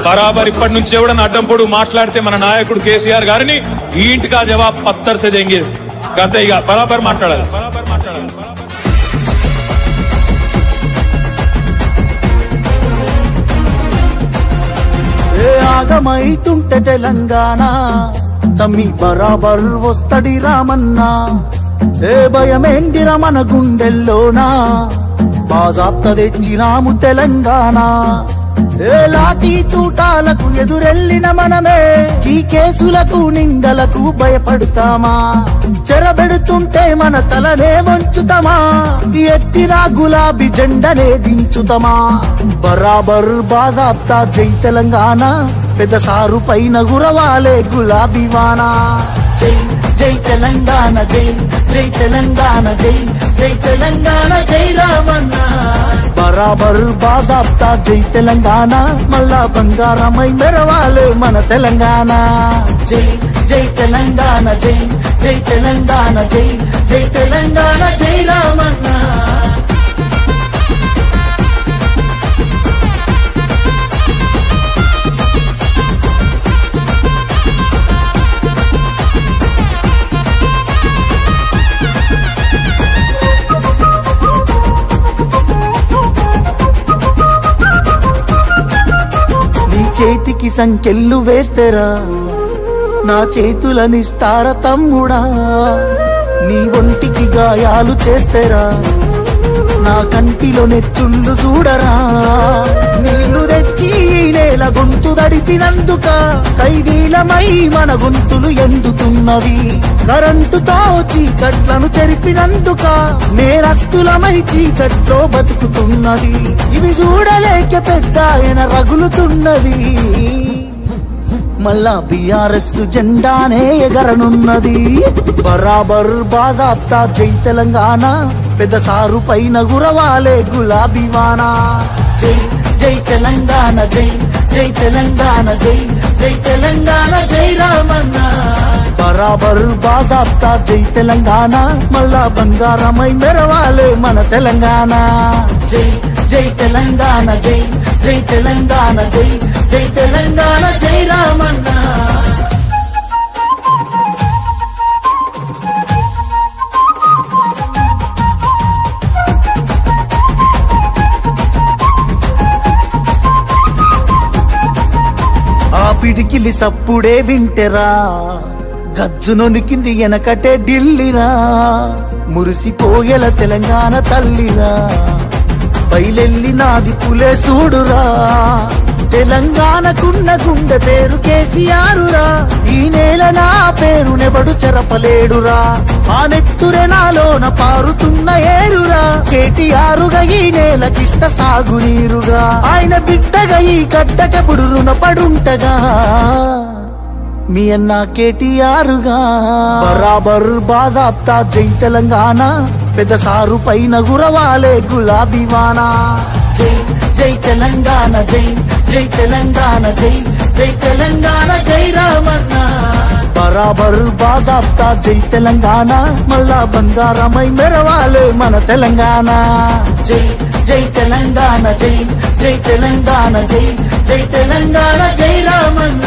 బరాబర్ ఇప్పటి నుంచి ఎవడన్నా అడ్డం పొడు మాట్లాడితే మన నాయకుడు కేసీఆర్ గారిని ఈ ఇంటికా జవాబ్ పత్తర్ సే దేంగే గంతే ఇక బరాబర్ మాట్లాడాలి. ఆగమైతుంటే తెలంగాణ తమ్మి బరాబర్ వస్తడి రామన్నా. ఏ భయమేందిరా మన గుండెల్లోనా బాజాప్త తెచ్చినాము తెలంగాణ. ఏ లాఠీ తూటాలకు ఎదురెళ్ళిన మనమే ఈ కేసులకు నిందలకు భయపడతామా? చెరబెడుతుంటే మన తలనే వంచుతామా? ఎత్తిన గులాబీ జెండనే దించుతామా? బరాబర్ బాజాప్తా జై తెలంగాణ, పెద్ద సారు పైన గురవాలే గులాబీ వానా. జై జై తెలంగాణ, జై జై తెలంగాణ, జై జై తెలంగాణ, జై రామన్న. బరాబర్ బాజాప్తా జై తెలంగాణ, మళ్ళా బంగారమై మెరవాలే మన తెలంగాణ. జై జై తెలంగాణ, జై జై తెలంగాణ, జై జై తెలంగాణ, జై రామన్న. చేతికి సంకెళ్ళు వేస్తేరా నా చేతులనిస్తార తమ్ముడా. నీ ఒంటికి గాయాలు చేస్తేరా నా కంటిలో నెత్తుళ్ళు చూడరా. నీళ్లు తెచ్చి నేల గొంతు దడిపినందుక ఖైదీలమై మన గొంతులు ఎండుతున్నవి. కరెంటుతో చీకట్లను చెరిపినందుక నేరస్తులమై చీకట్లో బతుకుతున్నది. ఇవి చూడలేక పెద్ద ఆయన రగులుతున్నది. మళ్ళా బీఆర్ఎస్ జెండానే ఎగరనున్నది. బరాబర్ బాజాప్తా జై తెలంగాణ, పెద్ద సారు పైన గురవాలే గులాబీ వానా. జై జై తెలంగాణ, జై జై తెలంగాణ, జై జై తెలంగాణ, జై రామన్న. బరాబర్ బాజాప్తా జై తెలంగాణ, మళ్ళా బంగారమై మెరవాలే మన తెలంగాణ. జై జై తెలంగాణ, జై జై తెలంగాణ, జై జై తెలంగాణ, జై రామన్న. ఆ పిడికిలి సప్పుడే వింటెరా గజ్జునొనికింది వెనకటే ఢిల్లీరా. మురిసిపోయేల తెలంగాణ తల్లిరా, బయలెల్లినాది పులే చూడురా. తెలంగాణకున్న గుండె పేరు కేసీఆరురా. ఈ నేల నా పేరునెవడు చెరపలేడురా. ఆ నెత్తురె నాలోన పారుతున్న ఏరురా. కేటీఆరుగా ఈ నేలకిస్త సాగునీరుగా. ఆయన బిడ్డగా ఈ గడ్డకెప్పుడు రుణపడుంటగా మీ అన్న కేటీఆరుగా. బరాబర్ బాజాప్తా జై తెలంగాణ, పెద్ద సారు పైన గురవాలే గులాబీ వానా. జై జై తెలంగాణ, జై జై తెలంగాణ, జై జై తెలంగాణ, జై రామన్న. బరాబర్ బాజాప్తా జై తెలంగాణ, మళ్ళా బంగారమై మెరవాలే మన తెలంగాణ. జై జై తెలంగాణ, జై జై తెలంగాణ, జై జై తెలంగాణ, జై రామన్న.